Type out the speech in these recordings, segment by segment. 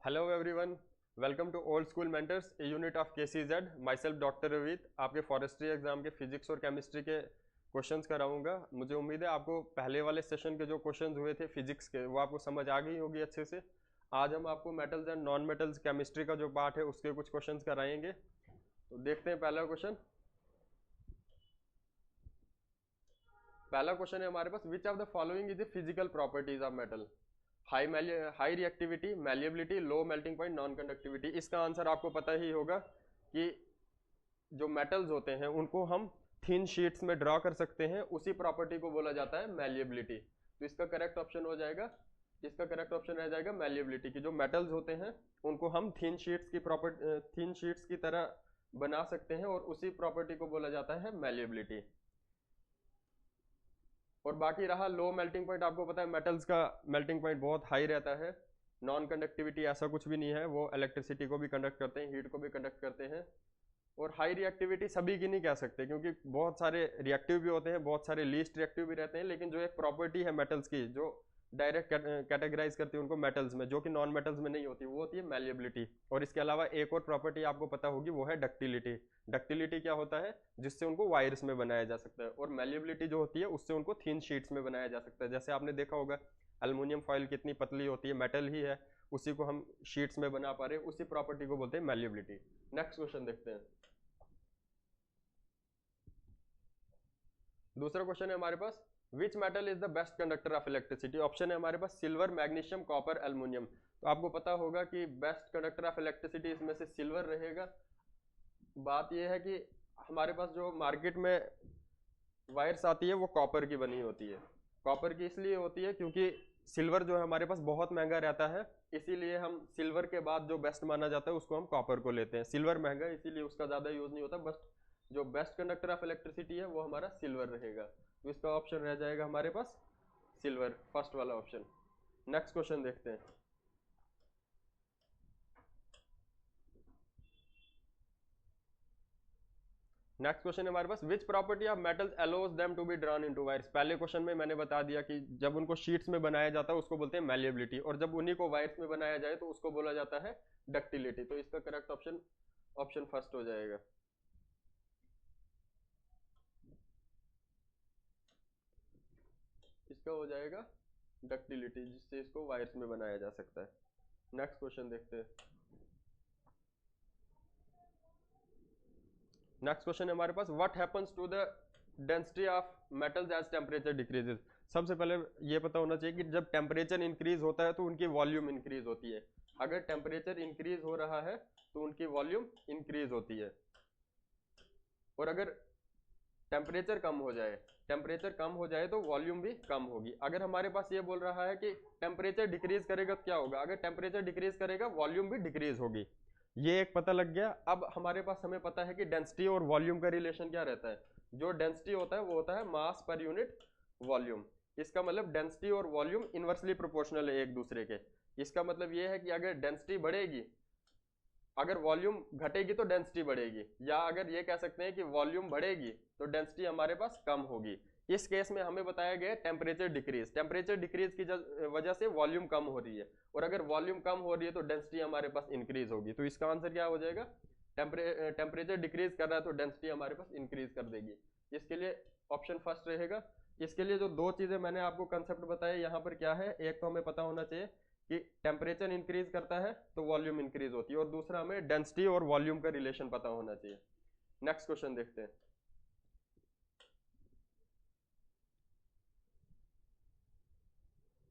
Hello everyone, welcome to old school mentors, a unit of KCZ. Myself doctor Ravit आपके forestry exam के physics और chemistry के questions कराऊंगा। मुझे उम्मीद है आपको पहले वाले सेशन के जो क्वेश्चंस हुए थे फिजिक्स के वो आपको समझ आ गई होगी अच्छे से। आज हम आपको metals and non metals chemistry का जो पार्ट है उसके कुछ क्वेश्चंस कराएंगे। तो देखते हैं पहला क्वेश्चन। पहला क्वेश्चन है हमारे पास, which of the following is the physical properties of metal? High reactivity, malleability, low melting point, non conductivity. इसका आंसर आपको पता ही होगा कि जो मेटल्स होते हैं उनको हम थिन शीट्स में ड्रॉ कर सकते हैं, उसी प्रॉपर्टी को बोला जाता है मैलिएबिलिटी। तो इसका करेक्ट ऑप्शन हो जाएगा, इसका करेक्ट ऑप्शन रह जाएगा मैलिएबिलिटी की। जो मेटल्स होते हैं उनको हम थिन शीट्स की तरह बना सकते हैं और उसी प्रॉपर्टी को बोला जाता है मैलिएबिलिटी। और बाकी रहा लो मेल्टिंग पॉइंट, आपको पता है मेटल्स का मेल्टिंग पॉइंट बहुत हाई रहता है। नॉन कंडक्टिविटी ऐसा कुछ भी नहीं है, वो इलेक्ट्रिसिटी को भी कंडक्ट करते हैं, हीट को भी कंडक्ट करते हैं। और हाई रिएक्टिविटी सभी की नहीं कह सकते, क्योंकि बहुत सारे रिएक्टिव भी होते हैं, बहुत सारे लीस्ट रिएक्टिव भी रहते हैं। लेकिन जो एक प्रॉपर्टी है मेटल्स की जो डायरेक्ट कैटेगराइज करती है उनको मेटल्स में, जो कि नॉन मेटल्स में नहीं होती, वो होती है मैलिएबिलिटी। और इसके अलावा एक और प्रॉपर्टी आपको पता होगी, वो है डक्टिलिटी। डक्टिलिटी क्या होता है? जिससे उनको वायर्स में बनाया जा सकता है। और मैलिएबिलिटी जो होती है उससे उनको थिन शीट्स में बनाया जा सकता है। जैसे आपने देखा होगा एल्युमिनियम फॉइल कितनी पतली होती है, मेटल ही है, उसी को हम शीट्स में बना पा रहे हैं, उसी प्रॉपर्टी को बोलते हैं मैलिएबिलिटी। नेक्स्ट क्वेश्चन देखते हैं। दूसरा क्वेश्चन है हमारे पास, which metal is the best conductor of electricity? Option है हमारे पास सिल्वर, मैग्नीशियम, कॉपर, एल्युमिनियम। तो आपको पता होगा कि बेस्ट कंडक्टर ऑफ इलेक्ट्रिसिटी इसमें से सिल्वर रहेगा। बात यह है कि हमारे पास जो मार्केट में वायर्स आती है वो कॉपर की बनी होती है। कॉपर की इसलिए होती है क्योंकि सिल्वर जो है हमारे पास बहुत महंगा रहता है, इसीलिए हम सिल्वर के बाद जो बेस्ट माना जाता है उसको हम कॉपर को लेते हैं। सिल्वर महंगा है इसीलिए उसका ज़्यादा यूज़ नहीं होता, बस जो बेस्ट कंडक्टर ऑफ इलेक्ट्रिसिटी है वो हमारा सिल्वर रहेगा। तो इसका ऑप्शन रह जाएगा हमारे पास सिल्वर, फर्स्ट वाला ऑप्शन। नेक्स्ट क्वेश्चन देखते हैं। नेक्स्ट क्वेश्चन है हमारे पास, which property of metals allows them to be drawn into wires? पहले क्वेश्चन में मैंने बता दिया कि जब उनको शीट्स में बनाया जाता है उसको बोलते हैं मैलिएबिलिटी, और जब उन्हीं को वायर्स में बनाया जाए तो उसको बोला जाता है डक्टिलिटी। तो इसका करेक्ट ऑप्शन ऑप्शन फर्स्ट हो जाएगा। इसका हो जाएगा डक्टिलिटी, जिससे इसको वायर्स में बनाया जा सकता है। नेक्स्ट क्वेश्चन देखते हैं। नेक्स्ट क्वेश्चन है हमारे पास, what happens to the density of metals as temperature decreases? सबसे पहले ये पता होना चाहिए कि जब टेम्परेचर इंक्रीज होता है तो उनकी वॉल्यूम इंक्रीज होती है। अगर टेम्परेचर इंक्रीज हो रहा है तो उनकी वॉल्यूम इंक्रीज होती है। और अगर टेम्परेचर कम हो जाए तो वॉल्यूम भी कम होगी। अगर हमारे पास ये बोल रहा है कि टेम्परेचर डिक्रीज करेगा तो क्या होगा? अगर टेम्परेचर डिक्रीज करेगा वॉल्यूम भी डिक्रीज होगी। ये एक पता लग गया। अब हमारे पास हमें पता है कि डेंसिटी और वॉल्यूम का रिलेशन क्या रहता है। जो डेंसिटी होता है वो होता है मास पर यूनिट वॉल्यूम। इसका मतलब डेंसिटी और वॉल्यूम इनवर्सली प्रोपोर्शनल है एक दूसरे के। इसका मतलब ये है कि अगर डेंसिटी बढ़ेगी, अगर वॉल्यूम घटेगी तो डेंसिटी बढ़ेगी, या अगर ये कह सकते हैं कि वॉल्यूम बढ़ेगी तो डेंसिटी हमारे पास कम होगी। इस केस में हमें बताया गया टेम्परेचर डिक्रीज की वजह से वॉल्यूम कम हो रही है, और अगर वॉल्यूम कम हो रही है तो डेंसिटी हमारे पास इंक्रीज होगी। तो इसका आंसर क्या हो जाएगा? टेम्परेचर डिक्रीज कर रहा है तो डेंसिटी हमारे पास इंक्रीज कर देगी। इसके लिए ऑप्शन फर्स्ट रहेगा। इसके लिए जो दो चीजें मैंने आपको कंसेप्ट बताया यहाँ पर क्या है, एक तो हमें पता होना चाहिए कि टेम्परेचर इंक्रीज करता है तो वॉल्यूम इंक्रीज होती है, और दूसरा हमें डेंसिटी और वॉल्यूम का रिलेशन पता होना चाहिए। नेक्स्ट क्वेश्चन देखते हैं।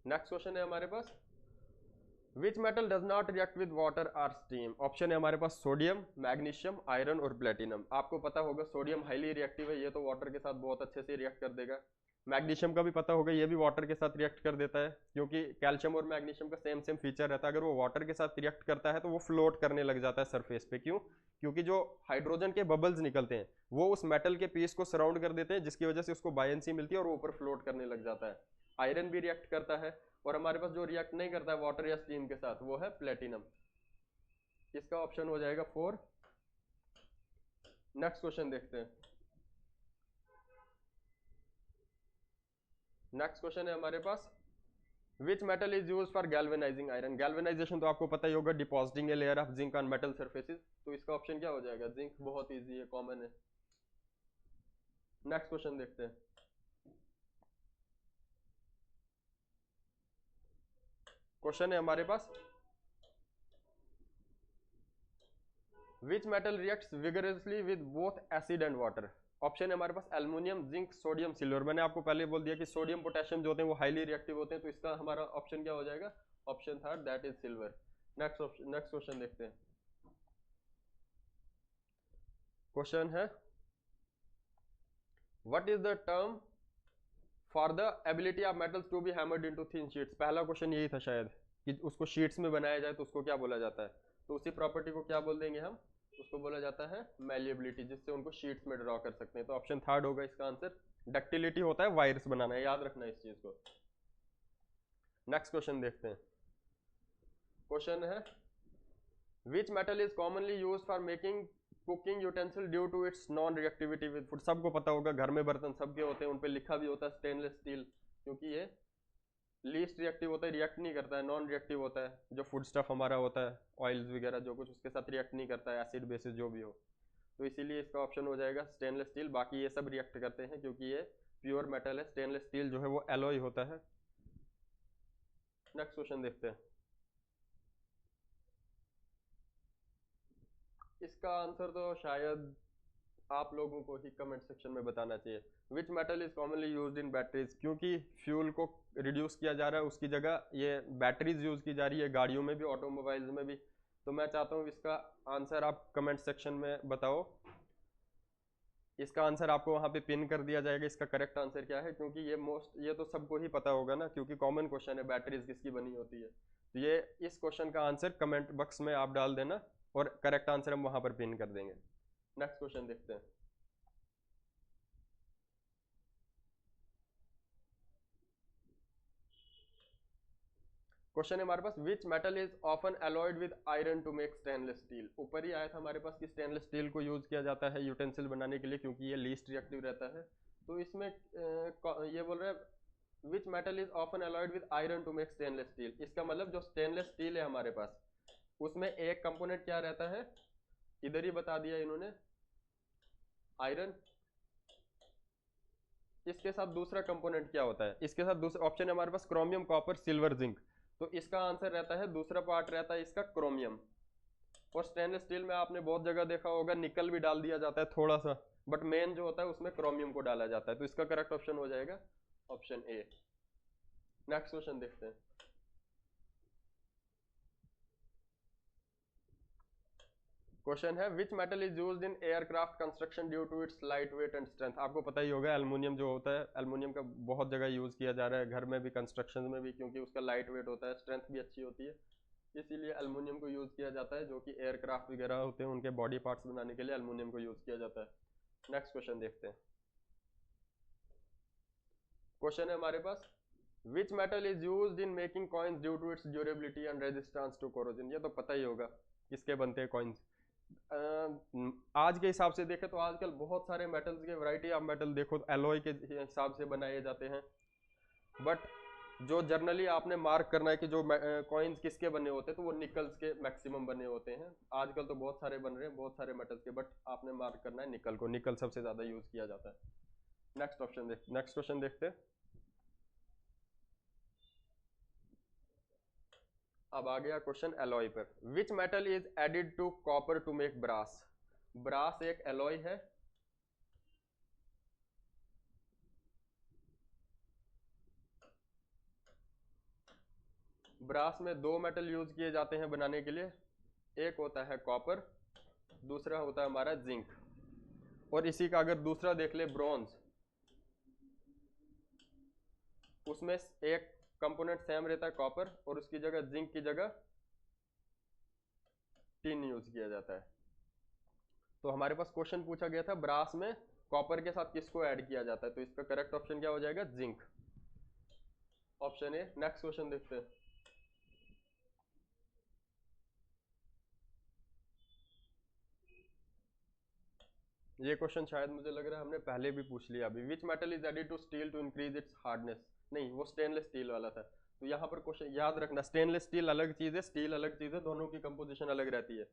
नेक्स्ट क्वेश्चन है हमारे पास, which metal does not react with water और स्टीम? ऑप्शन है हमारे पास सोडियम, मैग्नीशियम, आयरन और प्लेटिनम। आपको पता होगा सोडियम हाईली रिएक्टिव है, ये तो वाटर के साथ बहुत अच्छे से रिएक्ट कर देगा। मैग्नीशियम का भी पता होगा, ये भी वाटर के साथ रिएक्ट कर देता है, क्योंकि कैल्शियम और मैग्नीशियम का सेम सेम फीचर रहता है। अगर वो वाटर के साथ रिएक्ट करता है तो वो फ्लोट करने लग जाता है सरफेस पे। क्यों? क्योंकि जो हाइड्रोजन के बबल्स निकलते हैं वो उस मेटल के पीस को सराउंड कर देते हैं, जिसकी वजह से उसको बायंसी मिलती है और वो ऊपर फ्लोट करने लग जाता है। आयरन भी रिएक्ट करता है, और हमारे पास जो रिएक्ट नहीं करता है वाटर या स्टीम के साथ वो है प्लेटिनम। इसका ऑप्शन हो जाएगा 4। नेक्स्ट क्वेश्चन देखते हैं। नेक्स्ट क्वेश्चन है हमारे पास, which metal is use for galvanising iron? Galvanisation तो आपको पता ही होगा, depositing a layer of zinc on metal surfaces. तो इसका ऑप्शन क्या हो जाएगा? जिंक। बहुत इजी है, कॉमन है। नेक्स्ट क्वेश्चन देखते हैं। क्वेश्चन है हमारे पास, which metal reacts vigorously with both acid and water? Option है हमारे पास एल्युमिनियम, जिंक, सोडियम, सिल्वर। मैंने आपको पहले बोल दिया कि सोडियम पोटेशियम जो होते हैं वो हाईली रिएक्टिव होते हैं, तो इसका हमारा ऑप्शन क्या हो जाएगा? Option third, that is silver. Next question देखते हैं। क्वेश्चन है, what is the term for the ability of metals to be hammered into thin sheets? पहला क्वेश्चन यही था शायद, कि उसको शीट्स में बनाया जाए तो उसको क्या बोला जाता है? तो उसी प्रॉपर्टी को क्या बोल देंगे हम? उसको बोला जाता है मैलिएबिलिटी, जिससे उनको शीट्स में ड्रॉ कर सकते हैं। तो ऑप्शन थर्ड होगा इसका आंसर। डक्टिलिटी होता है वायर्स बनाना है, याद रखना इस चीज को। नेक्स्ट क्वेश्चन देखते हैं। क्वेश्चन है, which metal is commonly use for making cooking utensil due to its non reactivity with food? सबको पता होगा, घर में बर्तन सबके होते हैं, उन पे लिखा भी होता है स्टेनलेस स्टील, क्योंकि ये लीस्ट रिएक्टिव होता है, रिएक्ट नहीं करता है, नॉन रिएक्टिव होता है। जो फूड स्टफ हमारा होता है, ऑयल्स वगैरह जो कुछ, उसके साथ रिएक्ट नहीं करता है, एसिड बेसिस जो भी हो। तो इसीलिए इसका ऑप्शन हो जाएगा स्टेनलेस स्टील। बाकी ये सब रिएक्ट करते हैं क्योंकि ये प्योर मेटल है। स्टेनलेस स्टील जो है वो एलॉय होता है। नेक्स्ट क्वेश्चन देखते हैं। इसका आंसर तो शायद आप लोगों को ही कमेंट सेक्शन में बताना चाहिए। विच metal is commonly used in batteries? क्योंकि फ्यूल को रिड्यूस किया जा रहा है, उसकी जगह ये बैटरीज यूज की जा रही है, गाड़ियों में भी, ऑटोमोबाइल्स में भी। तो मैं चाहता हूँ इसका आंसर आप कमेंट सेक्शन में बताओ। इसका आंसर आपको वहां पे पिन कर दिया जाएगा, इसका करेक्ट आंसर क्या है, क्योंकि ये तो सबको ही पता होगा ना, क्योंकि कॉमन क्वेश्चन है बैटरीज किसकी बनी होती है। तो ये इस क्वेश्चन का आंसर कमेंट बॉक्स में आप डाल देना और करेक्ट आंसर हम वहां पर पिन कर देंगे। नेक्स्ट क्वेश्चन देखते हैं। क्वेश्चन है हमारे पास, which metal is often alloyed with iron to make stainless steel? ऊपर ही आया था हमारे पास कि स्टेनलेस स्टील को यूज किया जाता है यूटेंसिल बनाने के लिए, क्योंकि ये लीस्ट रिएक्टिव रहता है। तो इसमें ये बोल रहा है which metal is often alloyed with iron to make stainless steel. इसका मतलब जो स्टेनलेस स्टील है हमारे पास, उसमें एक कंपोनेंट क्या रहता है, इधर ही बता दिया इन्होंने, आयरन। इसके साथ दूसरा कंपोनेंट क्या होता है? इसके साथ दूसरा ऑप्शन है हमारे पास क्रोमियम, कॉपर, सिल्वर, जिंक। तो इसका आंसर रहता है, दूसरा पार्ट रहता है इसका क्रोमियम। और स्टेनलेस स्टील में आपने बहुत जगह देखा होगा निकल भी डाल दिया जाता है थोड़ा सा, बट मेन जो होता है उसमें क्रोमियम को डाला जाता है। तो इसका करेक्ट ऑप्शन हो जाएगा ऑप्शन ए। नेक्स्ट क्वेश्चन देखते हैं। क्वेश्चन है, which metal is used in aircraft construction due to its light weight and strength? आपको पता ही होगा एल्युमिनियम जो होता है, एल्युमिनियम का बहुत जगह यूज किया जा रहा है, घर में भी, कंस्ट्रक्शन में भी, क्योंकि उसका लाइट वेट होता है, स्ट्रेंथ भी अच्छी होती है, इसीलिए एल्युमिनियम को यूज किया जाता है। जो कि एयरक्राफ्ट वगैरह होते हैं उनके बॉडी पार्ट्स बनाने के लिए एल्युमिनियम को यूज किया जाता है। नेक्स्ट क्वेश्चन देखते हैं। क्वेश्चन है हमारे पास, which metal is used in making coins due to its durability and resistance to corrosion? ये तो पता ही होगा किसके बनते हैं कॉइन्स। आज के हिसाब से देखें तो आजकल बहुत सारे मेटल्स के वैरायटी ऑफ मेटल देखो तो एलॉय के हिसाब से बनाए जाते हैं, बट जो जर्नली आपने मार्क करना है कि जो कॉइन्स किसके बने होते हैं, तो वो निकल्स के मैक्सिमम बने होते हैं। आजकल तो बहुत सारे बन रहे हैं, बहुत सारे मेटल्स के, बट आपने मार्क करना है निकल को, निकल सबसे ज्यादा यूज किया जाता है। नेक्स्ट क्वेश्चन देखते हैं। अब आ गया क्वेश्चन एलॉय पर। Which metal is added to copper to make brass? Brass एक एलॉय है। ब्रास में दो मेटल यूज किए जाते हैं बनाने के लिए, एक होता है कॉपर, दूसरा होता है हमारा जिंक। और इसी का अगर दूसरा देख ले ब्रॉन्ज, उसमें एक कंपोनेंट सेम रहता है कॉपर, और उसकी जगह जिंक की जगह टिन यूज किया जाता है। तो हमारे पास क्वेश्चन पूछा गया था ब्रास में कॉपर के साथ किसको ऐड किया जाता है, तो इसका करेक्ट ऑप्शन क्या हो जाएगा? Zinc, option A. Next question देखते हैं। ये क्वेश्चन शायद मुझे लग रहा है हमने पहले भी पूछ लिया अभी। Which metal is added to steel to increase its hardness? नहीं, वो स्टेनलेस स्टील वाला था। तो यहाँ पर क्वेश्चन याद रखना, स्टेनलेस स्टील अलग चीज़ है, स्टील अलग चीज़ है, दोनों की कंपोजिशन अलग रहती है।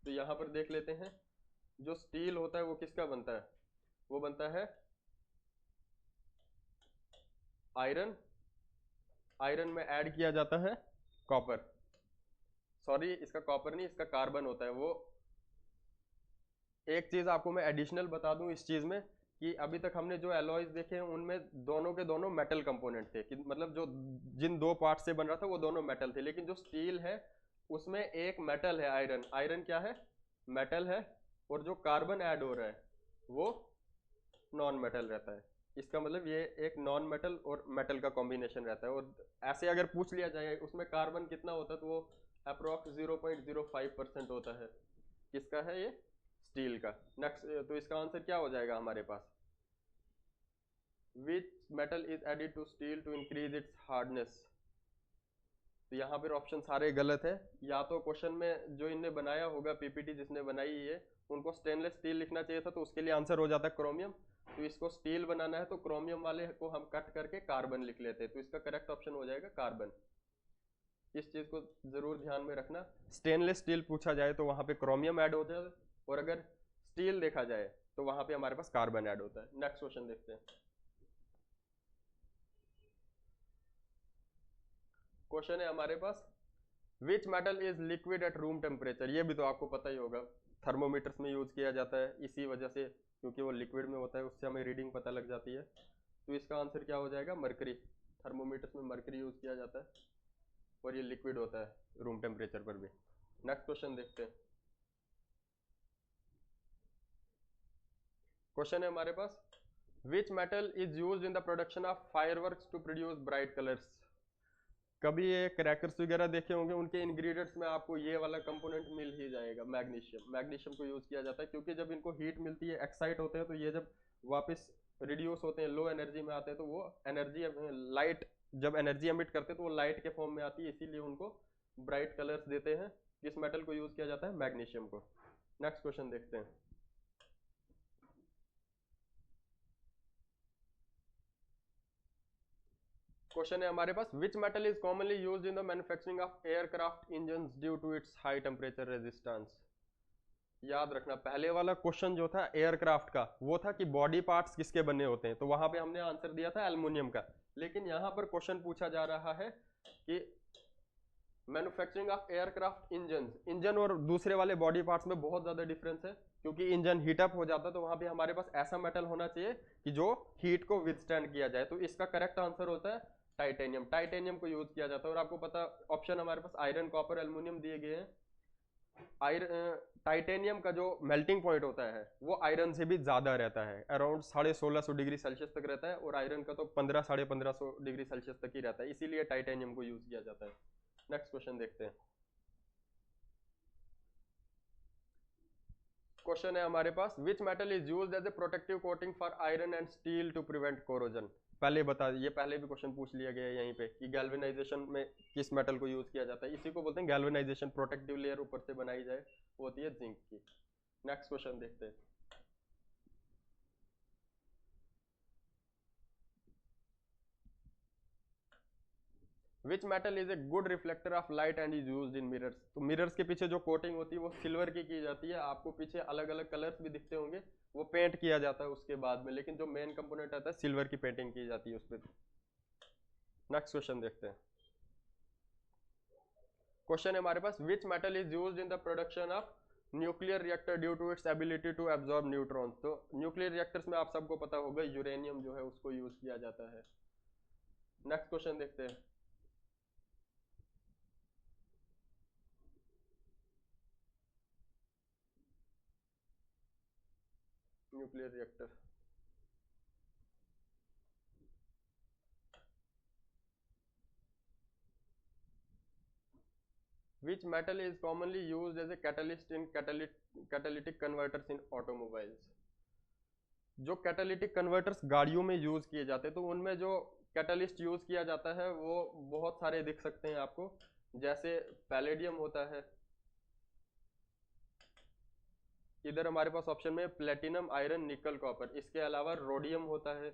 तो यहाँ पर देख लेते हैं, जो स्टील होता है वो किसका बनता है, वो बनता है आयरन, आयरन में ऐड किया जाता है कॉपर, सॉरी इसका कॉपर नहीं, इसका कार्बन होता है। वो एक चीज आपको मैं एडिशनल बता दूं इस चीज में, कि अभी तक हमने जो एलॉयज देखे हैं उनमें दोनों के दोनों मेटल कंपोनेंट थे, कि मतलब जो जिन दो पार्ट से बन रहा था वो दोनों मेटल थे, लेकिन जो स्टील है उसमें एक मेटल है आयरन, आयरन क्या है, मेटल है, और जो कार्बन ऐड हो रहा है वो नॉन मेटल रहता है। इसका मतलब ये एक नॉन मेटल और मेटल का कॉम्बिनेशन रहता है। और ऐसे अगर पूछ लिया जाए उसमें कार्बन कितना होता है, तो वो अप्रोक्स 0.05% होता है। किसका है ये, स्टील का। नेक्स्ट, तो इसका आंसर क्या हो जाएगा हमारे पास, which metal is added to steel to increase its hardness. तो यहाँ पर ऑप्शन सारे गलत है। या तो क्वेश्चन में जो इनने बनाया होगा, पीपीटी जिसने बनाई है, उनको स्टेनलेस स्टील लिखना चाहिए था, तो उसके लिए आंसर हो जाता है क्रोमियम। तो इसको स्टील बनाना है तो क्रोमियम वाले को हम कट करके कार्बन लिख लेते हैं, तो इसका करेक्ट ऑप्शन हो जाएगा कार्बन। इस चीज को जरूर ध्यान में रखना, स्टेनलेस स्टील पूछा जाए तो वहां पे क्रोमियम ऐड होता है, और अगर स्टील देखा जाए तो वहां पे हमारे पास कार्बन ऐड होता है। नेक्स्ट क्वेश्चन देखते हैं। क्वेश्चन है हमारे पास, which metal is liquid at room temperature. ये भी तो आपको पता ही होगा, थर्मोमीटर्स में यूज किया जाता है इसी वजह से, क्योंकि वो लिक्विड में होता है, उससे हमें रीडिंग पता लग जाती है। तो इसका आंसर क्या हो जाएगा, मरकरी। थर्मोमीटर्स में मरकरी यूज किया जाता है, और ये लिक्विड होता है रूम टेम्परेचर पर भी। नेक्स्ट क्वेश्चन देखते हैं। क्वेश्चन है हमारे पास, which metal is use in the production of fireworks to produce bright colours. कभी ये क्रैकर्स वगैरह देखे होंगे, उनके इंग्रेडिएंट्स में आपको ये वाला कंपोनेंट मिल ही जाएगा, मैग्नीशियम। मैग्नीशियम को यूज किया जाता है, क्योंकि जब इनको हीट मिलती है, एक्साइट होते हैं, तो ये जब वापस रिड्यूस होते हैं, लो एनर्जी में आते हैं, तो वो एनर्जी, लाइट जब एनर्जी एमिट करते हैं तो वो लाइट के फॉर्म में आती है, इसीलिए उनको ब्राइट कलर्स देते हैं। किस मेटल को यूज किया जाता है, मैग्नीशियम को। नेक्स्ट क्वेश्चन देखते हैं। क्वेश्चन है हमारे पास, which metal is commonly used in the manufacturing of aircraft engines due to its high temperature resistance. याद रखना, पहले वाला क्वेश्चन जो था एयरक्राफ्ट का, वो था कि बॉडी पार्ट्स किसके बने होते हैं, तो वहां पे हमने आंसर दिया था एल्युमिनियम का। लेकिन यहां पर क्वेश्चन पूछा जा रहा है कि manufacturing of aircraft engine, engine और दूसरे वाले बॉडी पार्ट्स में बहुत ज्यादा डिफरेंस है, क्योंकि इंजन हीटअप हो जाता है, तो वहां पे हमारे पास ऐसा मेटल होना चाहिए कि जो हीट को विदस्टैंड किया जाए। तो इसका करेक्ट आंसर होता है टाइटेनियम। टाइटेनियम को यूज किया जाता है। और आपको पता, ऑप्शन हमारे पास आयरन, कॉपर, एल्युमिनियम दिए गए हैं। आयरन, टाइटेनियम का जो मेल्टिंग पॉइंट होता है वो आयरन से भी ज्यादा रहता है, अराउंड 1650 डिग्री सेल्सियस तक रहता है, और आयरन का तो 1500-1550 डिग्री सेल्सियस तक ही रहता है, इसीलिए टाइटेनियम को यूज किया जाता है। नेक्स्ट क्वेश्चन देखते हैं। क्वेश्चन है हमारे पास, which metal is used as a protective coating for iron and steel to prevent corrosion. पहले बता, ये पहले भी क्वेश्चन पूछ लिया गया है यहीं पे, कि गैल्वेनाइजेशन में किस मेटल को यूज किया जाता है। इसी को बोलते हैं गैल्वेनाइजेशन, प्रोटेक्टिव लेयर ऊपर से बनाई जाए, वो होती है जिंक की। नेक्स्ट क्वेश्चन देखते हैं। Which metal is a good reflector of light and is used in mirrors. तो मिरर्स के पीछे जो कोटिंग होती है वो सिल्वर की जाती है। आपको पीछे अलग अलग कलर्स भी दिखते होंगे, वो पेंट किया जाता है उसके बाद में, लेकिन जो मेन कंपोनेंट आता है सिल्वर की पेंटिंग की जाती है उस पर। नेक्स्ट क्वेश्चन देखते हैं। क्वेश्चन है हमारे पास, which metal is used in the production of nuclear reactor due to its ability to absorb neutrons. तो न्यूक्लियर रिएक्टर्स में आप सबको पता होगा यूरेनियम जो है उसको यूज किया जाता है। नेक्स्ट क्वेश्चन देखते हैं। Nuclear reactor, which metal is commonly used as a catalyst in catalytic converters in automobiles। जो कैटालिटिक कन्वर्टर्स गाड़ियों में यूज किए जाते हैं, तो उनमें जो कैटलिस्ट यूज किया जाता है वो बहुत सारे दिख सकते हैं आपको, जैसे पैलेडियम होता है, इधर हमारे पास ऑप्शन में प्लेटिनम, आयरन, निकल, कॉपर। इसके अलावा रोडियम होता है,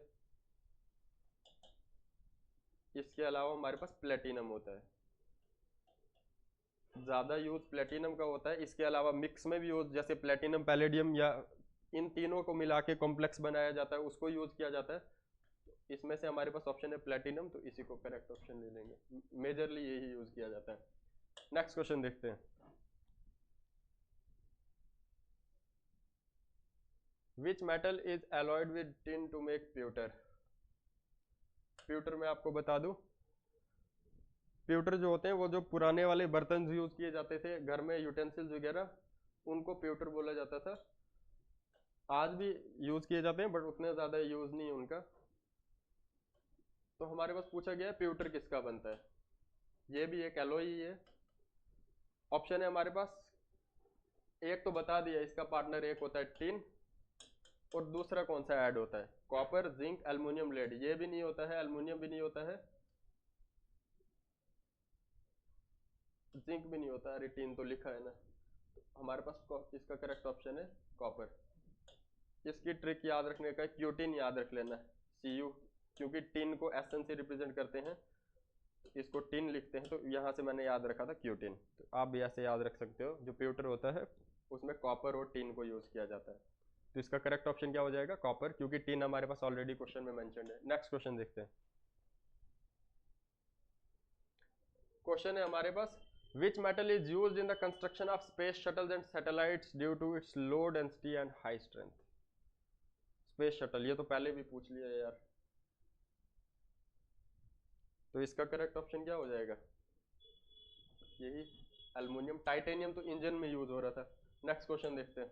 इसके अलावा हमारे पास प्लेटिनम होता है, ज़्यादा यूज प्लेटिनम का होता है। इसके अलावा मिक्स में भी यूज, जैसे प्लेटिनम पैलेडियम या इन तीनों को मिला के कॉम्प्लेक्स बनाया जाता है, उसको यूज किया जाता है। इसमें से हमारे पास ऑप्शन है प्लेटिनम, तो इसी को करेक्ट ऑप्शन ले लेंगे, मेजरली यही यूज किया जाता है। नेक्स्ट क्वेश्चन देखते हैं। Which metal is alloyed with tin to make pewter? Pewter में आपको बता दूं, प्यूटर जो होते हैं वो जो पुराने वाले बर्तन यूज किए जाते थे घर में, यूटेंसिल्स वगैरह, उनको प्यूटर बोला जाता था। आज भी यूज किए जाते हैं बट उतने ज्यादा यूज नहीं है उनका। तो हमारे पास पूछा गया है प्यूटर किसका बनता है, ये भी एक एलॉय ही है। ऑप्शन है हमारे पास, एक तो बता दिया इसका पार्टनर, एक होता है टिन, और दूसरा कौन सा ऐड होता है, कॉपर, जिंक, एल्युमिनियम, लेड। ये भी नहीं होता है, एल्युमिनियम भी नहीं होता है, जिंक भी नहीं होता है, अरे टिन तो लिखा है ना। तो हमारे पास इसका करेक्ट ऑप्शन है कॉपर। इसकी ट्रिक याद रखने का, क्यूटिन याद रख लेना, Cu, क्योंकि टिन को एसएन से रिप्रेजेंट करते हैं, इसको टिन लिखते हैं, तो यहाँ से मैंने याद रखा था क्यूटिन। तो आप भी ऐसे याद रख सकते हो, जो प्यूटर होता है उसमें कॉपर और टिन को यूज किया जाता है। तो इसका करेक्ट ऑप्शन क्या हो जाएगा, कॉपर, क्योंकि टिन हमारे पास ऑलरेडी क्वेश्चन में मेंशन्ड है। नेक्स्ट क्वेश्चन देखते हैं। क्वेश्चन है हमारे पास, which metal is used in the construction of space shuttles and satellites due to its low density and high strength? Space shuttle, ये तो पहले भी पूछ लिया है यार। तो इसका करेक्ट ऑप्शन क्या हो जाएगा, यही एल्युमिनियम, टाइटेनियम तो इंजन में यूज हो रहा था। नेक्स्ट क्वेश्चन देखते हैं।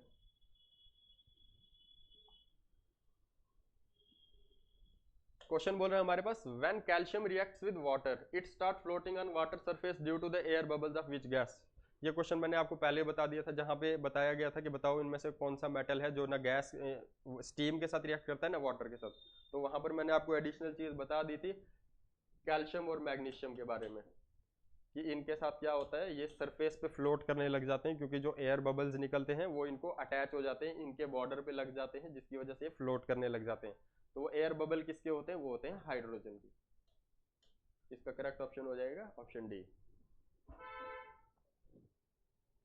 क्वेश्चन बोल रहे हैं हमारे पास, when calcium reacts with water it start floating on water surface due to the air bubbles of which gas? ये क्वेश्चन मैंने आपको पहले बता दिया था, जहां पे बताया गया था कि बताओ इनमें से कौन सा मेटल है जो ना गैस स्टीम के साथ रिएक्ट करता है ना वाटर के साथ। तो वहां पर मैंने आपको एडिशनल चीज बता दी थी कैल्शियम और मैग्नीशियम के बारे में, कि इनके साथ क्या होता है, ये सरफेस पे फ्लोट करने लग जाते हैं, क्योंकि जो एयर बबल्स निकलते हैं वो इनको अटैच हो जाते हैं, इनके बॉर्डर पे लग जाते हैं, जिसकी वजह से ये फ्लोट करने लग जाते हैं। तो वो एयर बबल किसके होते हैं, वो होते हैं हाइड्रोजन की। इसका करेक्ट ऑप्शन हो जाएगा ऑप्शन डी,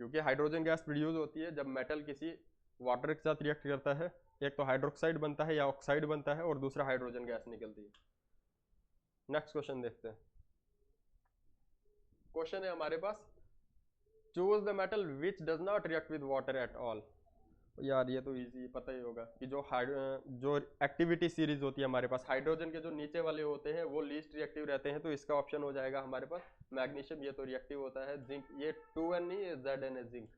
क्योंकि हाइड्रोजन गैस प्रोड्यूस होती है जब मेटल किसी वाटर के साथ रिएक्ट करता है, एक तो हाइड्रोक्साइड बनता है या ऑक्साइड बनता है, और दूसरा हाइड्रोजन गैस निकलती है। नेक्स्ट क्वेश्चन देखते हैं। क्वेश्चन है हमारे पास, choose the metal which does not react with water at all. यार ये तो इजी पता ही होगा कि जो एक्टिविटी सीरीज होती है हमारे पास, हाइड्रोजन के जो नीचे वाले होते हैं वो लीस्ट रिएक्टिव रहते हैं, तो इसका ऑप्शन हो जाएगा हमारे पास मैग्नीशियम, ये तो रिएक्टिव होता है। जिंक, ये 2N नहीं, ये ZN है, जिंक।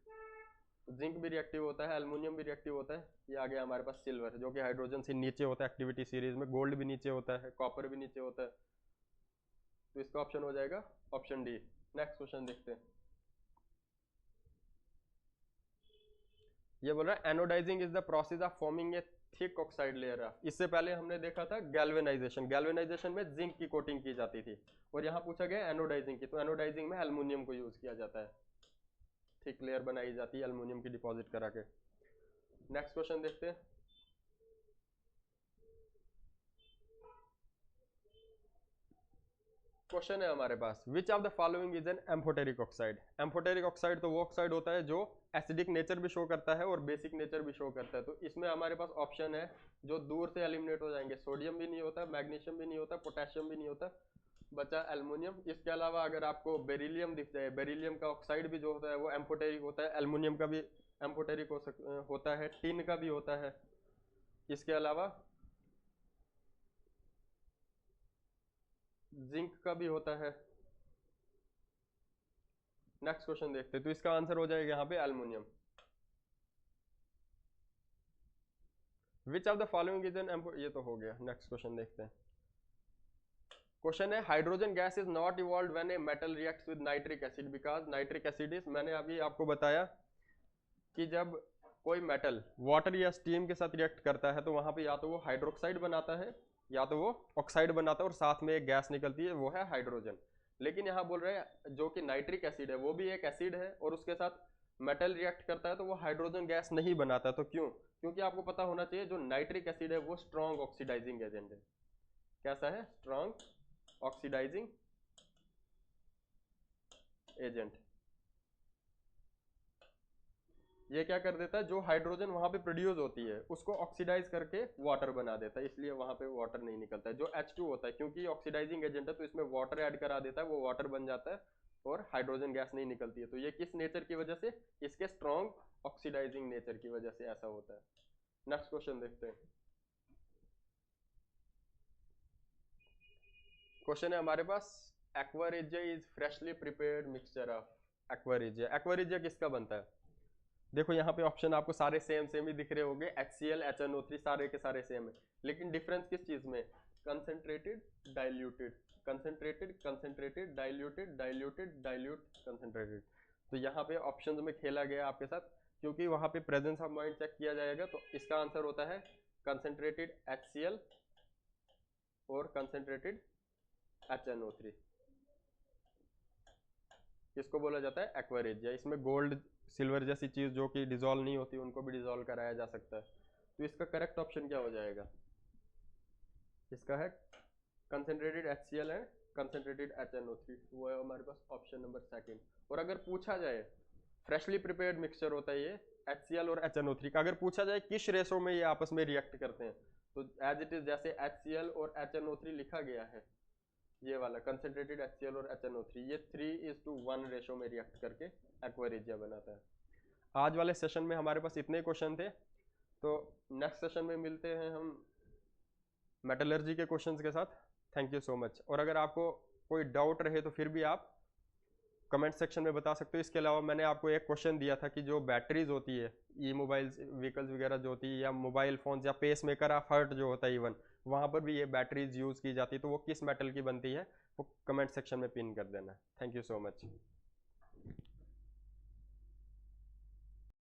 जिंक भी रिएक्टिव होता है, एल्युमिनियम भी रिएक्टिव होता है। ये आ गया हमारे पास सिल्वर, जो कि हाइड्रोजन से नीचे होता है एक्टिविटी सीरीज में, गोल्ड भी नीचे होता है, कॉपर भी नीचे होता है। तो इसका ऑप्शन हो जाएगा ऑप्शन डी। नेक्स्ट क्वेश्चन देखते हैं। ये बोल रहा है anodizing is the process of forming a thick oxide layer. इससे पहले हमने देखा था गैल्वेनाइजेशन, गैल्वेनाइजेशन में जिंक की कोटिंग की जाती थी, और यहाँ पूछा गया एनोडाइजिंग की, तो एनोडाइजिंग में एल्युमिनियम को यूज किया जाता है, थिक लेयर बनाई जाती है एल्युमिनियम की डिपॉजिट करा के। नेक्स्ट क्वेश्चन देखते हैं। क्वेश्चन है हमारे पास, which of the following is an amphoteric oxide? Amphoteric oxide तो वो ऑक्साइड होता है जो एसिडिक नेचर भी शो करता है और बेसिक नेचर भी शो करता है। तो इसमें हमारे पास ऑप्शन है जो दूर से एलिमिनेट हो जाएंगे, सोडियम भी नहीं होता, मैग्नीशियम भी नहीं होता, पोटेशियम भी नहीं होता, बचा एल्युमिनियम। इसके अलावा अगर आपको बेरिलियम दिख जाए, बेरिलियम का ऑक्साइड भी जो होता है वो एम्फोटेरिक होता है, एल्युमिनियम का भी एम्फोटेरिक होता है, टिन का भी होता है। इसके अलावा जिंक का भी होता है। नेक्स्ट क्वेश्चन देखते हैं, तो इसका आंसर हो जाएगा यहाँ पे aluminium. Which of the following is N, ये तो हो गया। नेक्स्ट क्वेश्चन देखते हैं। क्वेश्चन है, hydrogen gas is not evolve when a metal reacts with nitric acid because nitric acid is, मैंने अभी आपको बताया कि जब कोई मेटल वाटर या स्टीम के साथ रिएक्ट करता है तो वहां पे या तो वो हाइड्रोक्साइड बनाता है या तो वो ऑक्साइड बनाता है, और साथ में एक गैस निकलती है, वो है हाइड्रोजन। लेकिन यहाँ बोल रहे हैं जो कि नाइट्रिक एसिड है वो भी एक एसिड है, और उसके साथ मेटल रिएक्ट करता है तो वो हाइड्रोजन गैस नहीं बनाता। तो क्यों? क्योंकि आपको पता होना चाहिए जो नाइट्रिक एसिड है वो स्ट्रॉन्ग ऑक्सीडाइजिंग एजेंट है। कैसा है? Strong oxidizing agent. ये क्या कर देता है, जो हाइड्रोजन वहां पे प्रोड्यूस होती है उसको ऑक्सीडाइज करके वाटर बना देता है, इसलिए वहां पे वाटर नहीं निकलता है। जो H2 होता है, क्योंकि ऑक्सीडाइजिंग एजेंट है तो इसमें वाटर ऐड करा देता है, वो वाटर बन जाता है और हाइड्रोजन गैस नहीं निकलती है। तो ये किस नेचर की वजह से, इसके स्ट्रॉन्ग ऑक्सीडाइजिंग नेचर की वजह से ऐसा होता है। नेक्स्ट क्वेश्चन देखते हैं। क्वेश्चन है हमारे पास, aqua regia is freshly prepared mixture of. Aqua regia, aqua regia किसका बनता है? देखो यहाँ पे ऑप्शन आपको सारे सेम सेम ही दिख रहे होंगे, HCl HNO3 सारे के सारे सेम है, लेकिन डिफरेंस किस चीज में, concentrated diluted, concentrated concentrated diluted diluted dilute concentrated. तो यहाँ पे ऑप्शंस में खेला गया आपके साथ, क्योंकि वहाँ पे प्रेजेंस ऑफ माइंड चेक किया जाएगा। तो इसका आंसर होता है कंसेंट्रेटेड HCl और कंसेंट्रेटेड HNO3। इसको बोला जाता है एक्वा रेजिया। इसमें गोल्ड सिल्वर जैसी चीज जो कि डिसॉल्व नहीं होती उनको भी डिसॉल्व कराया जा सकता है। तो इसका करेक्ट ऑप्शन क्या हो जाएगा? इसका है concentrated HCl and concentrated HNO3, वो है हमारे पास ऑप्शन नंबर सेकंड। और अगर पूछा जाए, फ्रेशली प्रिपेयर्ड मिक्सचर होता है ये HCl और HNO3 का, अगर पूछा जाए किस रेशो में ये आपस में रिएक्ट करते हैं, तो एज इट इज जैसे HCl और HNO3 लिखा गया है, ये वाला कंसेंट्रेटेड HCl और HNO3, ये 3:1 रेशो में रिएक्ट करके एक्वा रेजिया बनाता है। आज वाले सेशन में हमारे पास इतने क्वेश्चन थे, तो नेक्स्ट सेशन में मिलते हैं हम मेटलर्जी के क्वेश्चंस के साथ। Thank you so much. और अगर आपको कोई डाउट रहे तो फिर भी आप कमेंट सेक्शन में बता सकते हो। इसके अलावा मैंने आपको एक क्वेश्चन दिया था कि जो बैटरीज होती है, ई मोबाइल्स व्हीकल्स वगैरह जो होती है, या मोबाइल फोन्स या पेस मेकर ऑफ हार्ट जो होता है इवन, वहाँ पर भी ये बैटरीज यूज़ की जाती है, तो वो किस मेटल की बनती है, वो कमेंट सेक्शन में पिन कर देना। Thank you so much.